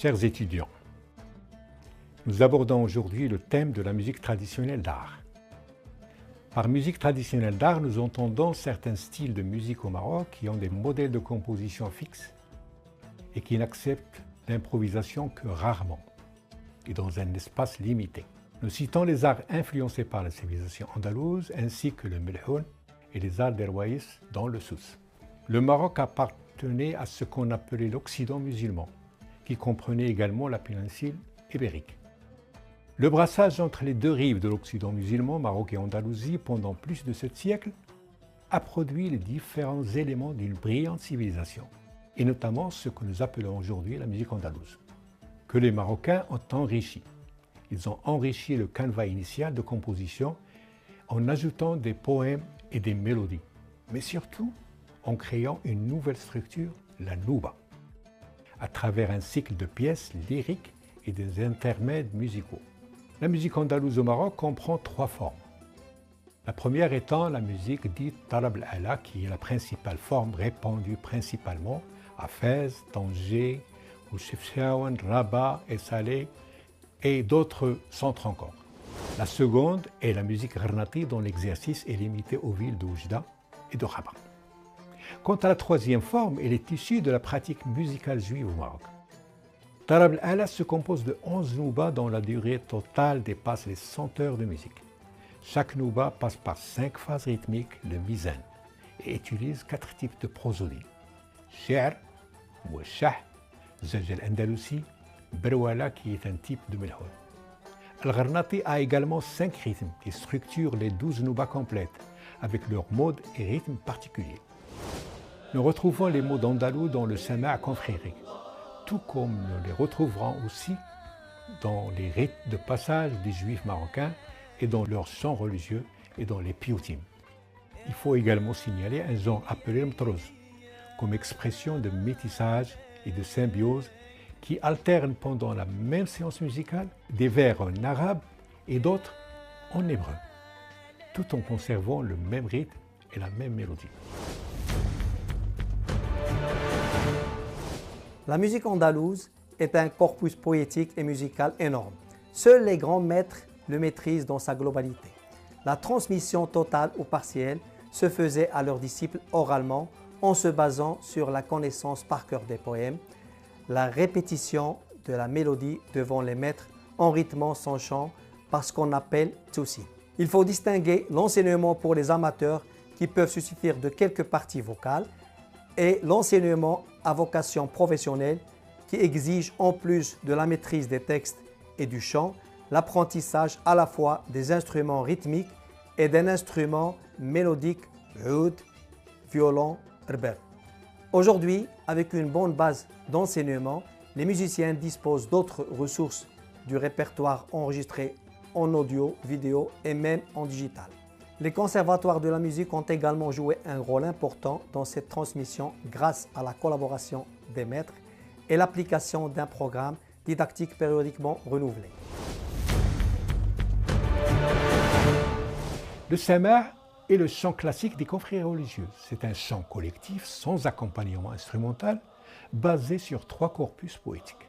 Chers étudiants, nous abordons aujourd'hui le thème de la musique traditionnelle d'art. Par musique traditionnelle d'art, nous entendons certains styles de musique au Maroc qui ont des modèles de composition fixes et qui n'acceptent l'improvisation que rarement et dans un espace limité. Nous citons les arts influencés par la civilisation andalouse ainsi que le melhoun et les arts d'Erwaïs dans le Souss. Le Maroc appartenait à ce qu'on appelait l'Occident musulman, qui comprenait également la péninsule ibérique. Le brassage entre les deux rives de l'Occident musulman, Maroc et Andalousie, pendant plus de 7 siècles, a produit les différents éléments d'une brillante civilisation, et notamment ce que nous appelons aujourd'hui la musique andalouse, que les Marocains ont enrichi. Ils ont enrichi le canevas initial de composition en ajoutant des poèmes et des mélodies, mais surtout en créant une nouvelle structure, la nouba, à travers un cycle de pièces lyriques et des intermèdes musicaux. La musique andalouse au Maroc comprend 3 formes. La première étant la musique dite Tarab al-Ala, qui est la principale forme répandue principalement à Fès, Tanger, Chefchaouen, Rabat et Salé et d'autres centres encore. La seconde est la musique gharnati dont l'exercice est limité aux villes de Oujda et de Rabat. Quant à la troisième forme, elle est issue de la pratique musicale juive au Maroc. Tarab al-Ala se compose de 11 noubas dont la durée totale dépasse les 100 heures de musique. Chaque nouba passe par 5 phases rythmiques, le mizan, et utilise 4 types de prosodie. Shi'r, Mouachah, Zaj al-Andalousi, Berwala qui est un type de melhoun. Al-Gharnati a également 5 rythmes qui structurent les 12 noubas complètes, avec leurs modes et rythmes particuliers. Nous retrouvons les mots d'andalou dans le sama' confrérique, tout comme nous les retrouverons aussi dans les rites de passage des juifs marocains et dans leurs chants religieux et dans les piyoutim. Il faut également signaler un genre appelé le mtrouz, comme expression de métissage et de symbiose qui alternent pendant la même séance musicale des vers en arabe et d'autres en hébreu, tout en conservant le même rythme et la même mélodie. La musique andalouse est un corpus poétique et musical énorme. Seuls les grands maîtres le maîtrisent dans sa globalité. La transmission totale ou partielle se faisait à leurs disciples oralement en se basant sur la connaissance par cœur des poèmes, la répétition de la mélodie devant les maîtres en rythmant son chant par ce qu'on appelle toussi. Il faut distinguer l'enseignement pour les amateurs qui peuvent se suffire de quelques parties vocales et l'enseignement à vocation professionnelle qui exige en plus de la maîtrise des textes et du chant, l'apprentissage à la fois des instruments rythmiques et d'un instrument mélodique, oud, violon, rbel. Aujourd'hui, avec une bonne base d'enseignement, les musiciens disposent d'autres ressources du répertoire enregistré en audio, vidéo et même en digital. Les conservatoires de la musique ont également joué un rôle important dans cette transmission grâce à la collaboration des maîtres et l'application d'un programme didactique périodiquement renouvelé. Le sama' est le chant classique des confréries religieuses. C'est un chant collectif sans accompagnement instrumental basé sur 3 corpus poétiques.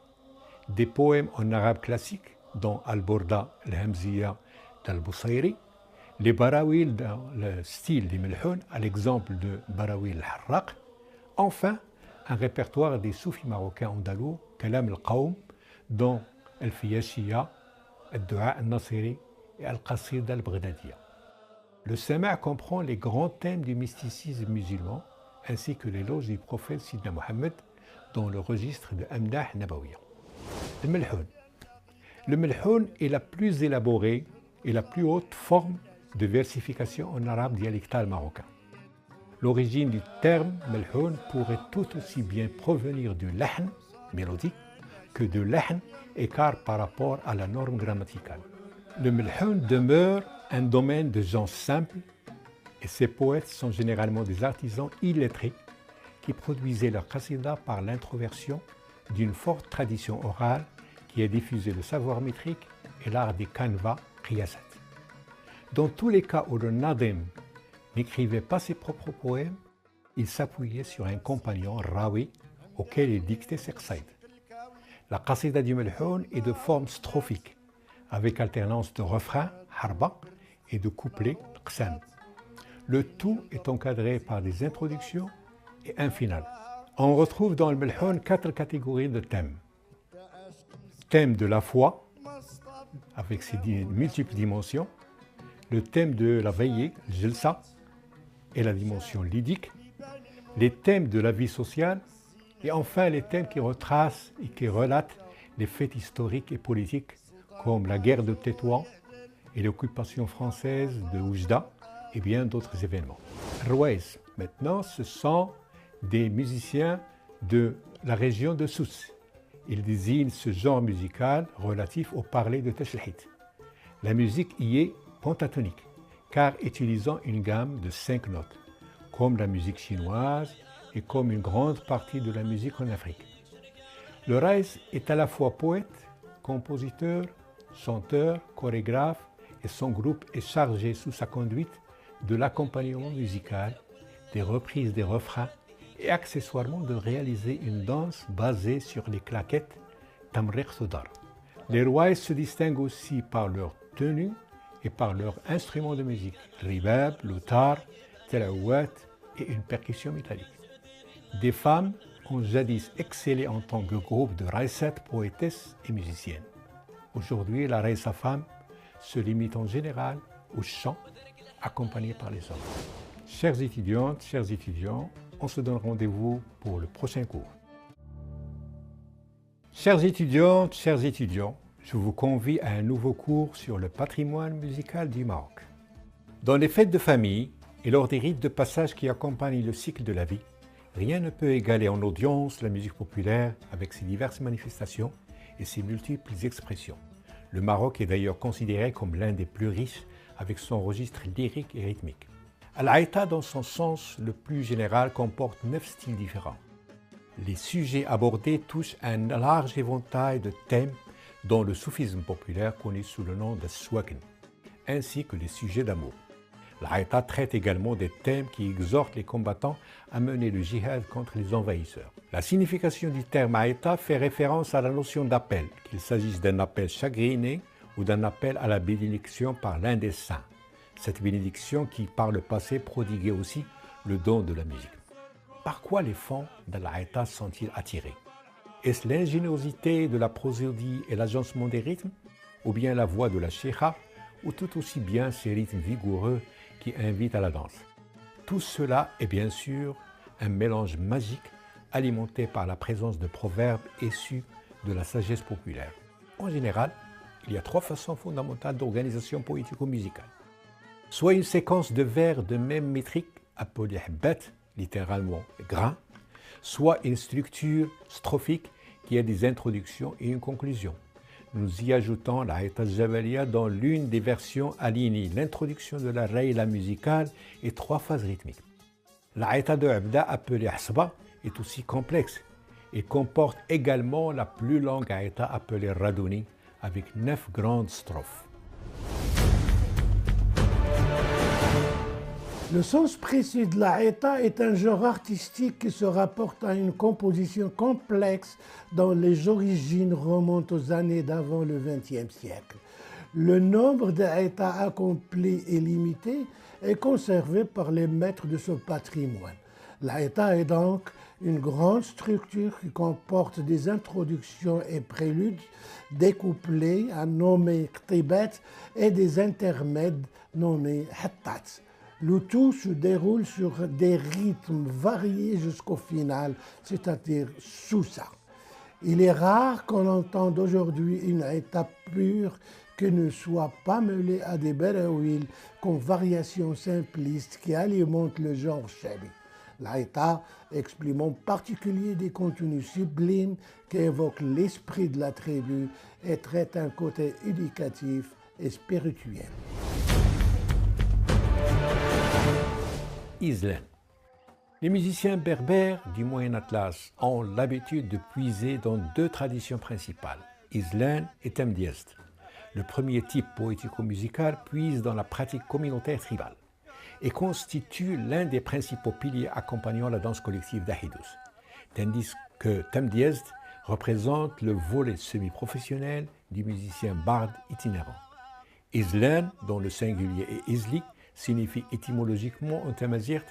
Des poèmes en arabe classique, dont Al-Burda, Al-Hamziya, Al-Busayri, les barawil dans le style des melhoun, à l'exemple de Barawil al-Harraq. Enfin, un répertoire des soufis marocains andalous, Kalam al-Qawm, dont Al-Fiyashiya, Al-Dua al-Nasiri et Al-Qasida al-Baghdadiya. Le sama' comprend les grands thèmes du mysticisme musulman, ainsi que l'éloge du prophète Sidna Mohammed dans le registre de Amdah Nabawiya. Le melhoun. Le melhoun est la plus élaborée et la plus haute forme de versification en arabe dialectal marocain. L'origine du terme melhoun pourrait tout aussi bien provenir du lahn, mélodique, que de lahn, écart par rapport à la norme grammaticale. Le melhoun demeure un domaine de gens simples et ses poètes sont généralement des artisans illettrés qui produisaient leur qasida par l'introversion d'une forte tradition orale qui a diffusé le savoir métrique et l'art des canevas qiyasat. Dans tous les cas où le nadim n'écrivait pas ses propres poèmes, il s'appuyait sur un compagnon rawi auquel il dictait ses qsaïd. La qasida du Melhoun est de forme strophique, avec alternance de refrains, harba, et de couplets, qsam. Le tout est encadré par des introductions et un final. On retrouve dans le Melhoun 4 catégories de thèmes. Thème de la foi, avec ses multiples dimensions, le thème de la veillée, le jilsa, et la dimension lydique, les thèmes de la vie sociale, et enfin les thèmes qui retracent et qui relatent les faits historiques et politiques, comme la guerre de Tétouan et l'occupation française de Oujda, et bien d'autres événements. Rouaïs, maintenant, ce sont des musiciens de la région de Sousse. Ils désignent ce genre musical relatif au parler de Tashlhit. La musique y est pentatonique, car utilisant une gamme de 5 notes, comme la musique chinoise et comme une grande partie de la musique en Afrique. Le Raïs est à la fois poète, compositeur, chanteur, chorégraphe, et son groupe est chargé sous sa conduite de l'accompagnement musical, des reprises des refrains et accessoirement de réaliser une danse basée sur les claquettes Tamriq Soudar. Les Rouaïs se distinguent aussi par leur tenue et par leurs instruments de musique, ribab, l'outar, telawat et une percussion métallique. Des femmes ont jadis excellé en tant que groupe de raïsat, poétesses et musiciennes. Aujourd'hui, la raïsa femme se limite en général au chant, accompagné par les hommes. Chères étudiantes, chers étudiants, on se donne rendez-vous pour le prochain cours. Chères étudiantes, chers étudiants, je vous convie à un nouveau cours sur le patrimoine musical du Maroc. Dans les fêtes de famille et lors des rites de passage qui accompagnent le cycle de la vie, rien ne peut égaler en audience la musique populaire avec ses diverses manifestations et ses multiples expressions. Le Maroc est d'ailleurs considéré comme l'un des plus riches avec son registre lyrique et rythmique. Al-Aïta, dans son sens le plus général, comporte 9 styles différents. Les sujets abordés touchent un large éventail de thèmes dont le soufisme populaire connu sous le nom de Swagn, ainsi que les sujets d'amour. L'Aïta traite également des thèmes qui exhortent les combattants à mener le djihad contre les envahisseurs. La signification du terme Aïta fait référence à la notion d'appel, qu'il s'agisse d'un appel chagriné ou d'un appel à la bénédiction par l'un des saints. Cette bénédiction qui, par le passé, prodiguait aussi le don de la musique. Par quoi les fans de l'Aïta sont-ils attirés? Est-ce l'ingéniosité de la prosodie et l'agencement des rythmes, ou bien la voix de la sheikha, ou tout aussi bien ces rythmes vigoureux qui invitent à la danse? Tout cela est bien sûr un mélange magique alimenté par la présence de proverbes issus de la sagesse populaire. En général, il y a 3 façons fondamentales d'organisation poético-musicale. Soit une séquence de vers de même métrique, appelée habbat, littéralement grain, soit une structure strophique qui a des introductions et une conclusion. Nous y ajoutons la Aïta Jabaliya dans l'une des versions alignées, l'introduction de la rayla musicale et 3 phases rythmiques. La Aïta de Abda, appelée Asba, est aussi complexe et comporte également la plus longue Aïta appelée Radouni, avec 9 grandes strophes. Le sens précis de l'Aïta est un genre artistique qui se rapporte à une composition complexe dont les origines remontent aux années d'avant le XXe siècle. Le nombre d'Aïta accomplis est limité et conservé par les maîtres de ce patrimoine. L'Aïta est donc une grande structure qui comporte des introductions et préludes, des couplets à nommer qtibat et des intermèdes nommés hattat. Le tout se déroule sur des rythmes variés jusqu'au final, c'est-à-dire sousa. Il est rare qu'on entende aujourd'hui une Aïta pure qui ne soit pas mêlée à des barawil comme variations simplistes qui alimentent le genre shabi. L'Aïta exprime en particulier des contenus sublimes qui évoquent l'esprit de la tribu et traitent un côté éducatif et spirituel. Izlen. Les musiciens berbères du Moyen Atlas ont l'habitude de puiser dans 2 traditions principales, Izlen et Temdiest. Le premier type poético-musical puise dans la pratique communautaire tribale et constitue l'un des principaux piliers accompagnant la danse collective d'Ahidous, tandis que Temdiest représente le volet semi-professionnel du musicien barde itinérant. Izlan, dont le singulier est Izli, signifie étymologiquement en tamazirt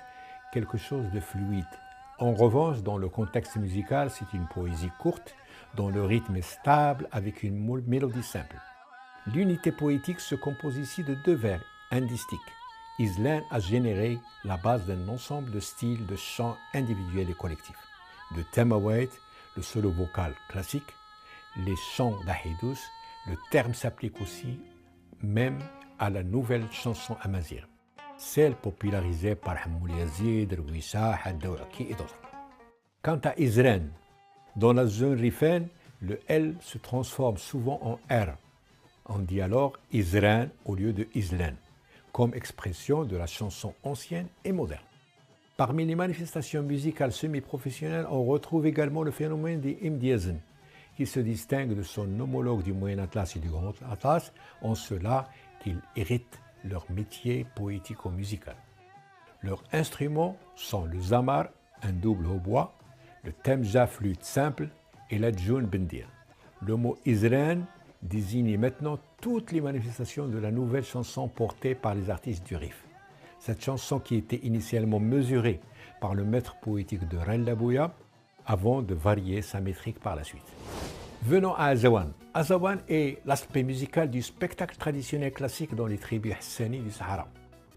quelque chose de fluide. En revanche, dans le contexte musical, c'est une poésie courte, dont le rythme est stable avec une mélodie simple. L'unité poétique se compose ici de deux vers indistiques. Izlan a généré la base d'un ensemble de styles de chants individuels et collectifs. De Temawait, le solo vocal classique, les chants d'Ahidous, le terme s'applique aussi même à la nouvelle chanson amazigh, celle popularisée par Hamoul Yazid, Rouissa, Haddouaki et d'autres. Quant à Izran, dans la zone rifaine, le L se transforme souvent en R. On dit alors Izran au lieu de Izlan, comme expression de la chanson ancienne et moderne. Parmi les manifestations musicales semi-professionnelles, on retrouve également le phénomène des imdiazen, qui se distingue de son homologue du Moyen Atlas et du Grand Atlas en cela qu'ils héritent leur métier poético-musical. Leurs instruments sont le zamar, un double hautbois, le temja flûte simple et la djoun bendir. Le mot Izran désigne maintenant toutes les manifestations de la nouvelle chanson portée par les artistes du Rif. Cette chanson qui était initialement mesurée par le maître poétique de Rellabouya avant de varier sa métrique par la suite. Venons à Azawan. Azawan est l'aspect musical du spectacle traditionnel classique dans les tribus hassani du Sahara.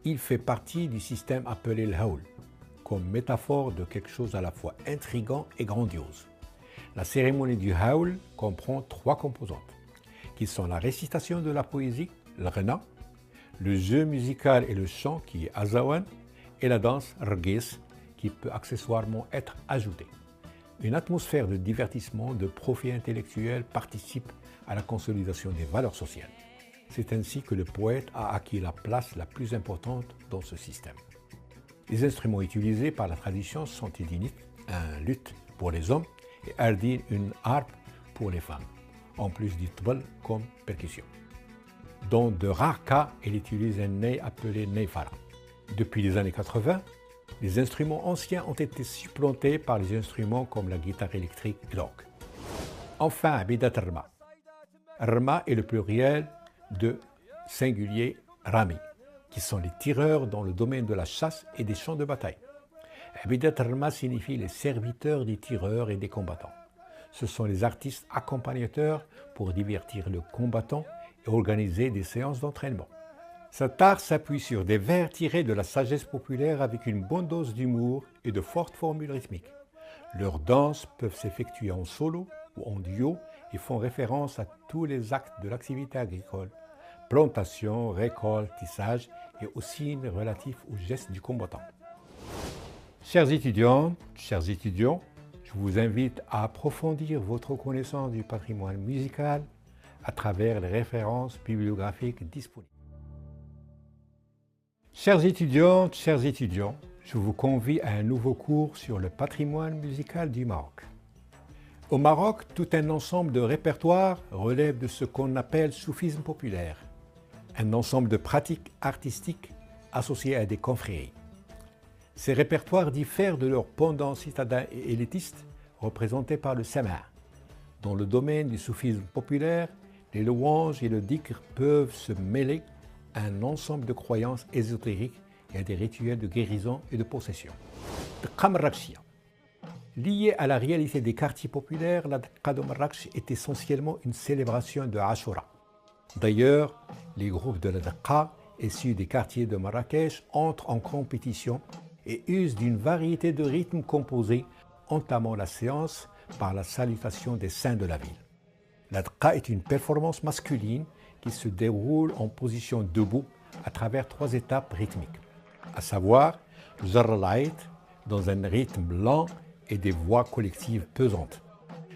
Il fait partie du système appelé le haoul, comme métaphore de quelque chose à la fois intrigant et grandiose. La cérémonie du haoul comprend trois composantes, qui sont la récitation de la poésie, le ghna, le jeu musical et le chant qui est Azawan, et la danse rgis, qui peut accessoirement être ajoutée. Une atmosphère de divertissement, de profit intellectuel participe à la consolidation des valeurs sociales. C'est ainsi que le poète a acquis la place la plus importante dans ce système. Les instruments utilisés par la tradition sont idinit, un luth pour les hommes, et ardin, une harpe pour les femmes, en plus du tbal comme percussion. Dans de rares cas, il utilise un ney appelé ney fara. Depuis les années 80, les instruments anciens ont été supplantés par les instruments comme la guitare électrique et l'orgue. Enfin, Abidat Rma. Rma est le pluriel de singulier Rami, qui sont les tireurs dans le domaine de la chasse et des champs de bataille. Abidat Rma signifie les serviteurs des tireurs et des combattants. Ce sont les artistes accompagnateurs pour divertir le combattant et organiser des séances d'entraînement. Cet art s'appuie sur des vers tirés de la sagesse populaire avec une bonne dose d'humour et de fortes formules rythmiques. Leurs danses peuvent s'effectuer en solo ou en duo et font référence à tous les actes de l'activité agricole, plantation, récolte, tissage et aussi relatifs aux gestes du combattant. Chers étudiants, je vous invite à approfondir votre connaissance du patrimoine musical à travers les références bibliographiques disponibles. Chers étudiantes, chers étudiants, je vous convie à un nouveau cours sur le patrimoine musical du Maroc. Au Maroc, tout un ensemble de répertoires relève de ce qu'on appelle soufisme populaire, un ensemble de pratiques artistiques associées à des confréries. Ces répertoires diffèrent de leurs pendants citadins et élitistes représentés par le Sama'. Dans le domaine du soufisme populaire, les louanges et le dhikr peuvent se mêler à un ensemble de croyances ésotériques et à des rituels de guérison et de possession. Dqa Marrakchia. Liée à la réalité des quartiers populaires, la Dqa de Marrakech est essentiellement une célébration de Ashura. D'ailleurs, les groupes de la Dqa issus des quartiers de Marrakech entrent en compétition et usent d'une variété de rythmes composés, entamant la séance par la salutation des saints de la ville. La Dqa est une performance masculine qui se déroule en position debout à travers trois étapes rythmiques, à savoir Jar al-Aït dans un rythme lent et des voix collectives pesantes.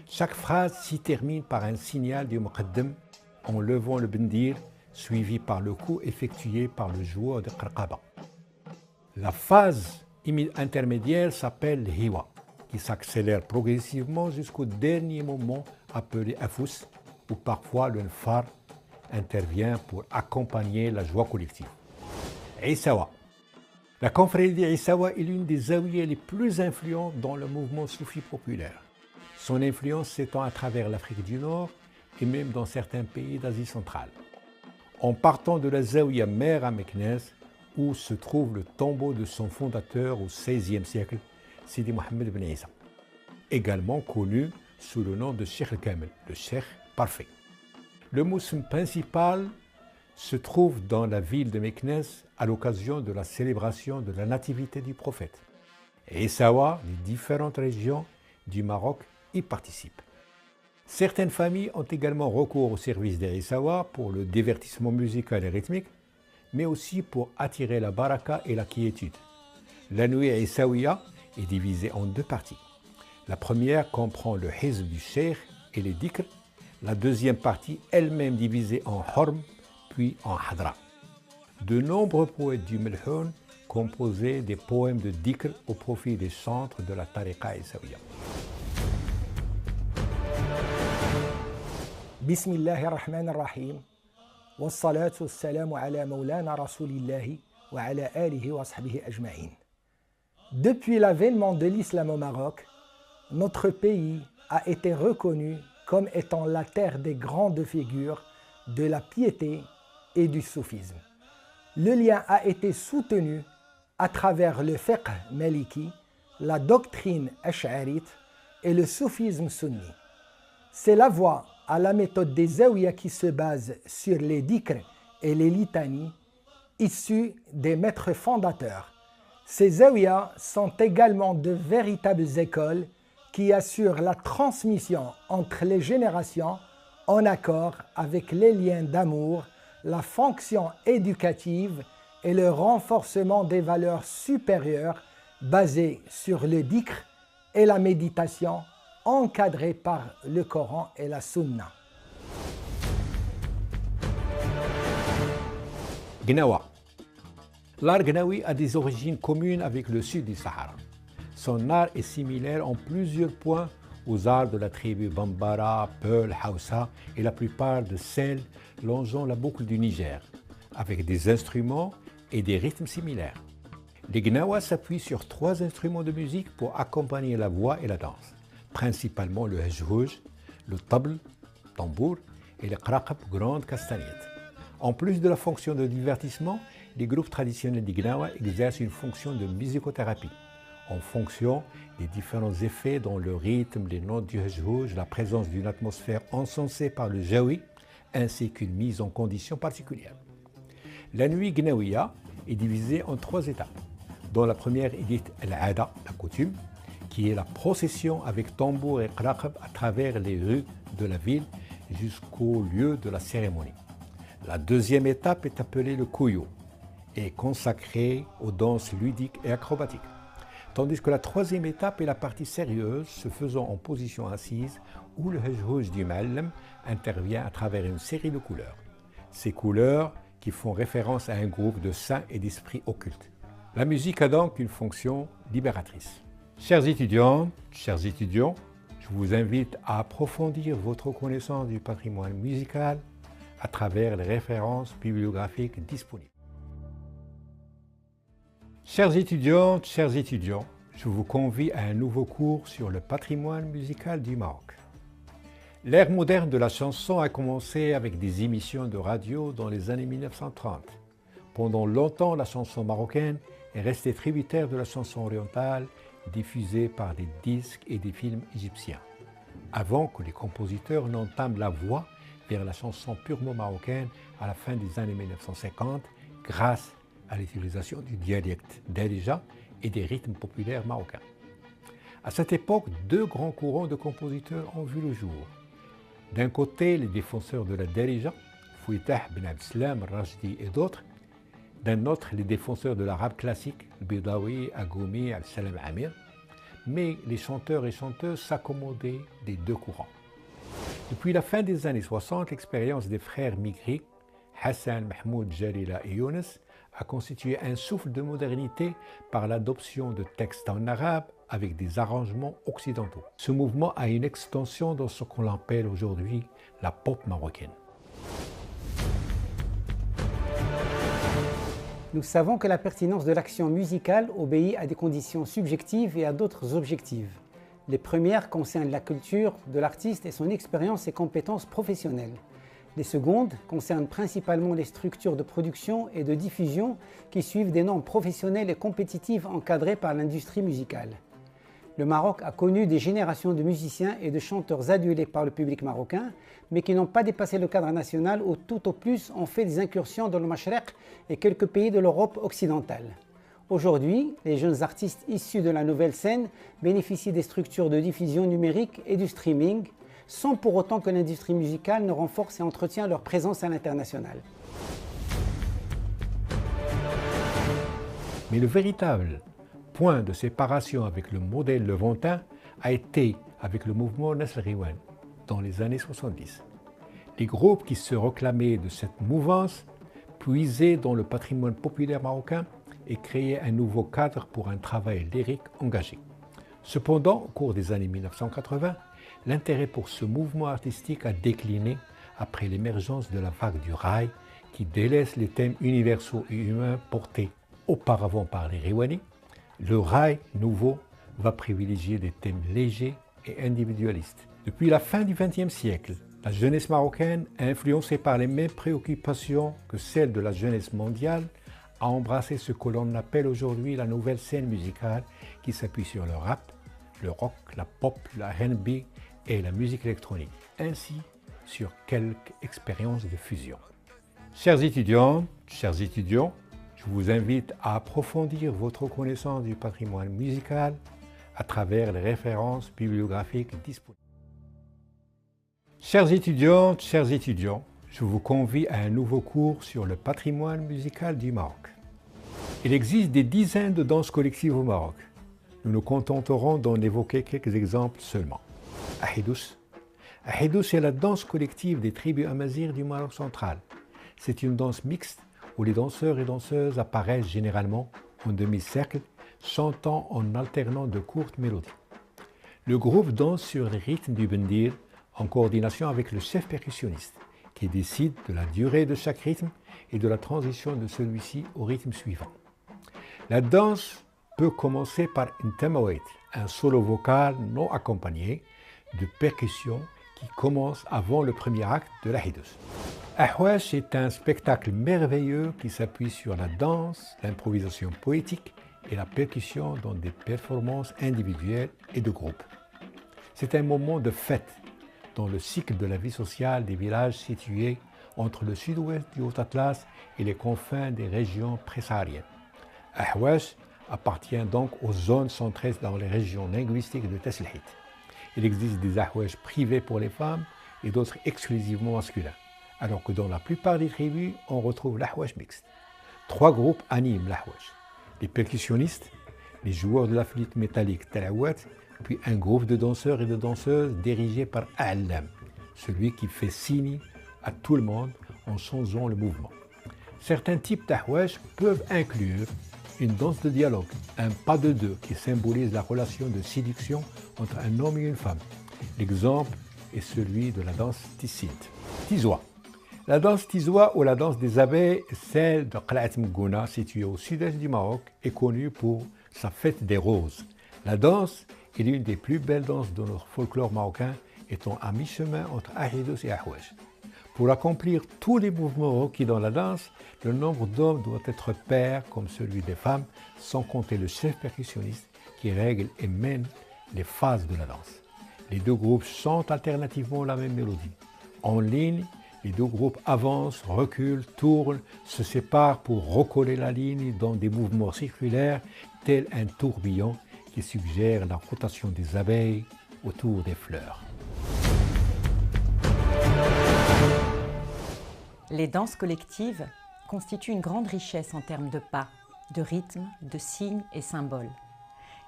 Chaque phrase s'y termine par un signal du muqaddam en levant le bendir, suivi par le coup effectué par le joueur de qarqaba. La phase intermédiaire s'appelle hiwa, qui s'accélère progressivement jusqu'au dernier moment appelé afous, où parfois le nfar intervient pour accompagner la joie collective. Issawa. La confrérie d'Issawa est l'une des zawiyas les plus influentes dans le mouvement soufi populaire. Son influence s'étend à travers l'Afrique du Nord et même dans certains pays d'Asie centrale. En partant de la Zawiya mère à Meknès, où se trouve le tombeau de son fondateur au XVIe siècle, Sidi Mohammed Ben Issa, également connu sous le nom de Cheikh al-Kamel, le Cheikh parfait. Le moussim principal se trouve dans la ville de Meknès à l'occasion de la célébration de la nativité du prophète. Et Essaoua, les différentes régions du Maroc y participent. Certaines familles ont également recours au service des Essaoua pour le divertissement musical et rythmique, mais aussi pour attirer la baraka et la quiétude. La nuit Essaouia est divisée en deux parties. La première comprend le hizb du cheikh et les dhikr, la deuxième partie elle-même divisée en horm puis en hadra. De nombreux poètes du Melhoun composaient des poèmes de dhikr au profit des chantres de la tariqa Essaouia. Bismillahir Rahmanir Rahim. Wassalatu wassalamu ala Maulana Rasulillahi wa ala alihi wa sahbihi ajma'in. Depuis l'avènement de l'islam au Maroc, notre pays a été reconnu comme étant la terre des grandes figures de la piété et du soufisme. Le lien a été soutenu à travers le fiqh maliki, la doctrine ash'arite et le soufisme sunni. C'est la voie à la méthode des Zawiya qui se base sur les dhikr et les litanies issus des maîtres fondateurs. Ces Zawiya sont également de véritables écoles qui assurent la transmission entre les générations en accord avec les liens d'amour, la fonction éducative et le renforcement des valeurs supérieures basées sur le dhikr et la méditation encadrées par le Coran et la Sunna. Gnawa. L'art gnawi a des origines communes avec le sud du Sahara. Son art est similaire en plusieurs points aux arts de la tribu Bambara, Peul, Hausa et la plupart de celles longeant la boucle du Niger, avec des instruments et des rythmes similaires. Les Gnawa s'appuient sur 3 instruments de musique pour accompagner la voix et la danse, principalement le hajhouj, le tabl, tambour, et le qraqab, grande castagnette. En plus de la fonction de divertissement, les groupes traditionnels des Gnawa exercent une fonction de musicothérapie, en fonction des différents effets dans le rythme, les notes du hajhouj, la présence d'une atmosphère encensée par le jawi, ainsi qu'une mise en condition particulière. La nuit gnawiya est divisée en 3 étapes, dont la première est dite al-ada, la coutume, qui est la procession avec tambour et qraqab à travers les rues de la ville jusqu'au lieu de la cérémonie. La deuxième étape est appelée le kuyo et consacrée aux danses ludiques et acrobatiques. Tandis que la troisième étape est la partie sérieuse, se faisant en position assise, où le hajhouj du ma'allam intervient à travers une série de couleurs. Ces couleurs qui font référence à un groupe de saints et d'esprits occultes. La musique a donc une fonction libératrice. Chers étudiants, je vous invite à approfondir votre connaissance du patrimoine musical à travers les références bibliographiques disponibles. Chers étudiantes, chers étudiants, je vous convie à un nouveau cours sur le patrimoine musical du Maroc. L'ère moderne de la chanson a commencé avec des émissions de radio dans les années 1930. Pendant longtemps, la chanson marocaine est restée tributaire de la chanson orientale diffusée par des disques et des films égyptiens, avant que les compositeurs n'entament la voie vers la chanson purement marocaine à la fin des années 1950 grâce à l'utilisation du dialecte darija et des rythmes populaires marocains. À cette époque, 2 grands courants de compositeurs ont vu le jour. D'un côté, les défenseurs de la darija, Fouitah Ben Abdeslam, Rajdi et d'autres. D'un autre, les défenseurs de l'arabe classique, Bidawi, Agoumi, Al-Salam Amir. Mais les chanteurs et chanteuses s'accommodaient des 2 courants. Depuis la fin des années 60, l'expérience des frères migrés, Hassan, Mahmoud, Jalila et Younes, a constitué un souffle de modernité par l'adoption de textes en arabe avec des arrangements occidentaux. Ce mouvement a une extension dans ce qu'on appelle aujourd'hui la pop marocaine. Nous savons que la pertinence de l'action musicale obéit à des conditions subjectives et à d'autres objectives. Les premières concernent la culture de l'artiste et son expérience et compétences professionnelles. Les secondes concernent principalement les structures de production et de diffusion qui suivent des normes professionnelles et compétitives encadrées par l'industrie musicale. Le Maroc a connu des générations de musiciens et de chanteurs adulés par le public marocain, mais qui n'ont pas dépassé le cadre national ou tout au plus ont fait des incursions dans le Machreq et quelques pays de l'Europe occidentale. Aujourd'hui, les jeunes artistes issus de la nouvelle scène bénéficient des structures de diffusion numérique et du streaming, sans pour autant que l'industrie musicale ne renforce et entretient leur présence à l'international. Mais le véritable point de séparation avec le modèle levantin a été avec le mouvement Nasl Riwan dans les années 70. Les groupes qui se réclamaient de cette mouvance puisaient dans le patrimoine populaire marocain et créaient un nouveau cadre pour un travail lyrique engagé. Cependant, au cours des années 1980, l'intérêt pour ce mouvement artistique a décliné après l'émergence de la vague du raï qui délaisse les thèmes universaux et humains portés auparavant par les Riwani. Le raï nouveau va privilégier des thèmes légers et individualistes. Depuis la fin du XXe siècle, la jeunesse marocaine, influencée par les mêmes préoccupations que celles de la jeunesse mondiale, a embrassé ce que l'on appelle aujourd'hui la nouvelle scène musicale qui s'appuie sur le rap, le rock, la pop, la R&B et la musique électronique, ainsi sur quelques expériences de fusion. Chers étudiants, je vous invite à approfondir votre connaissance du patrimoine musical à travers les références bibliographiques disponibles. Chers étudiantes, chers étudiants, je vous convie à un nouveau cours sur le patrimoine musical du Maroc. Il existe des dizaines de danses collectives au Maroc. Nous nous contenterons d'en évoquer quelques exemples seulement. Ahidous. Ahidous est la danse collective des tribus amazirs du Maroc central. C'est une danse mixte où les danseurs et danseuses apparaissent généralement en demi-cercle, chantant en alternant de courtes mélodies. Le groupe danse sur les rythmes du bendir en coordination avec le chef percussionniste, qui décide de la durée de chaque rythme et de la transition de celui-ci au rythme suivant. La danse peut commencer par une tamawait, un solo vocal non accompagné de percussions qui commence avant le premier acte de l'ahidous. Ahwash est un spectacle merveilleux qui s'appuie sur la danse, l'improvisation poétique et la percussion dans des performances individuelles et de groupe. C'est un moment de fête dans le cycle de la vie sociale des villages situés entre le sud-ouest du Haut-Atlas et les confins des régions présahariennes. Ahwash appartient donc aux zones centrées dans les régions linguistiques de Tasselhit. Il existe des ahwash privés pour les femmes et d'autres exclusivement masculins, alors que dans la plupart des tribus, on retrouve l'ahwash mixte. 3 groupes animent l'ahwash: les percussionnistes, les joueurs de la flûte métallique talawat, puis un groupe de danseurs et de danseuses dirigé par A'lam, celui qui fait signe à tout le monde en changeant le mouvement. Certains types d'ahwash peuvent inclure une danse de dialogue, un pas de deux qui symbolise la relation de séduction entre un homme et une femme. L'exemple est celui de la danse Tizoua. La danse Tizoua ou la danse des abeilles, celle de Qla'at Mgouna, située au sud-est du Maroc, est connue pour sa fête des roses. La danse est l'une des plus belles danses de notre folklore marocain, étant à mi-chemin entre ahidous et ahwash. Pour accomplir tous les mouvements requis dans la danse, le nombre d'hommes doit être pair comme celui des femmes, sans compter le chef percussionniste qui règle et mène les phases de la danse. Les 2 groupes chantent alternativement la même mélodie. En ligne, les 2 groupes avancent, reculent, tournent, se séparent pour recoller la ligne dans des mouvements circulaires, tel un tourbillon qui suggère la rotation des abeilles autour des fleurs. Les danses collectives constituent une grande richesse en termes de pas, de rythme, de signes et symboles.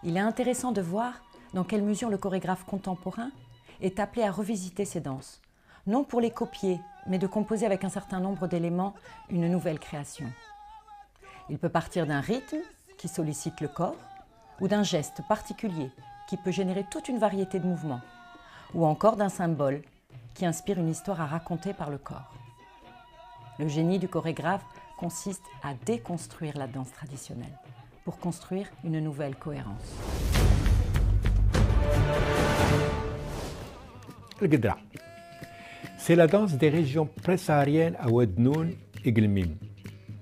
Il est intéressant de voir dans quelle mesure le chorégraphe contemporain est appelé à revisiter ces danses, non pour les copier, mais de composer avec un certain nombre d'éléments une nouvelle création. Il peut partir d'un rythme qui sollicite le corps, ou d'un geste particulier qui peut générer toute une variété de mouvements, ou encore d'un symbole qui inspire une histoire à raconter par le corps. Le génie du chorégraphe consiste à déconstruire la danse traditionnelle pour construire une nouvelle cohérence. Le Guedra. C'est la danse des régions pré-sahariennes à Oued-Noun et Guelmim,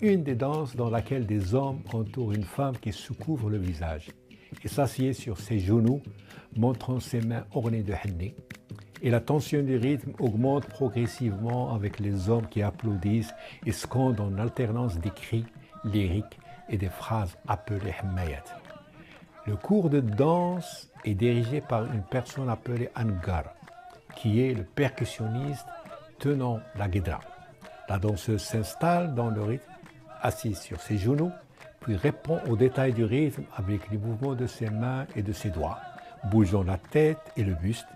une des danses dans laquelle des hommes entourent une femme qui se couvre le visage et s'assied sur ses genoux, montrant ses mains ornées de henné. Et la tension du rythme augmente progressivement avec les hommes qui applaudissent et scandent en alternance des cris lyriques et des phrases appelées hmayat. Le cours de danse est dirigé par une personne appelée Angar, qui est le percussionniste tenant la guedra. La danseuse s'installe dans le rythme, assise sur ses genoux, puis répond aux détails du rythme avec les mouvements de ses mains et de ses doigts, bougeant la tête et le buste,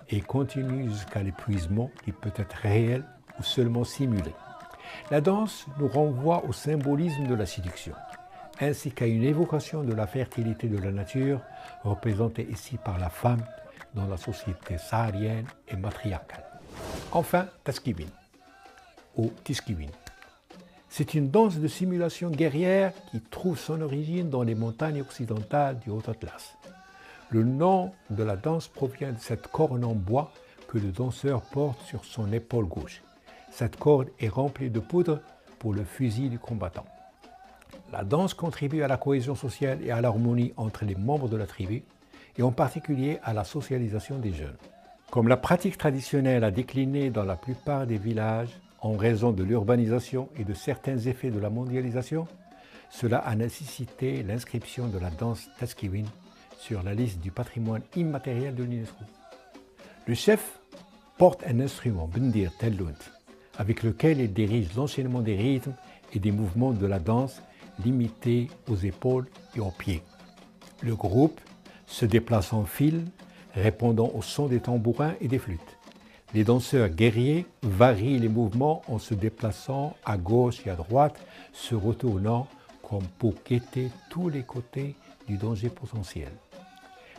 et continue jusqu'à l'épuisement qui peut être réel ou seulement simulé. La danse nous renvoie au symbolisme de la séduction, ainsi qu'à une évocation de la fertilité de la nature, représentée ici par la femme dans la société saharienne et matriarcale. Enfin, Taskiwin, ou Tiskiwin. C'est une danse de simulation guerrière qui trouve son origine dans les montagnes occidentales du Haut-Atlas. Le nom de la danse provient de cette corne en bois que le danseur porte sur son épaule gauche. Cette corde est remplie de poudre pour le fusil du combattant. La danse contribue à la cohésion sociale et à l'harmonie entre les membres de la tribu, et en particulier à la socialisation des jeunes. Comme la pratique traditionnelle a décliné dans la plupart des villages en raison de l'urbanisation et de certains effets de la mondialisation, cela a nécessité l'inscription de la danse Taskiwin sur la liste du patrimoine immatériel de l'UNESCO. Le chef porte un instrument, Bendir Tellunt, avec lequel il dirige l'enchaînement des rythmes et des mouvements de la danse limités aux épaules et aux pieds. Le groupe se déplace en file, répondant au son des tambourins et des flûtes. Les danseurs guerriers varient les mouvements en se déplaçant à gauche et à droite, se retournant comme pour guetter tous les côtés du danger potentiel.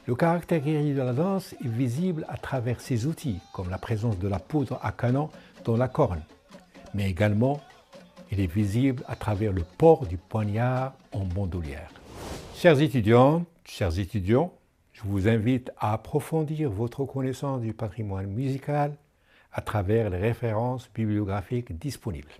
Le caractère guerrier de la danse est visible à travers ses outils, comme la présence de la poudre à canon dans la corne, mais également il est visible à travers le port du poignard en bandoulière. Chers étudiants, je vous invite à approfondir votre connaissance du patrimoine musical à travers les références bibliographiques disponibles.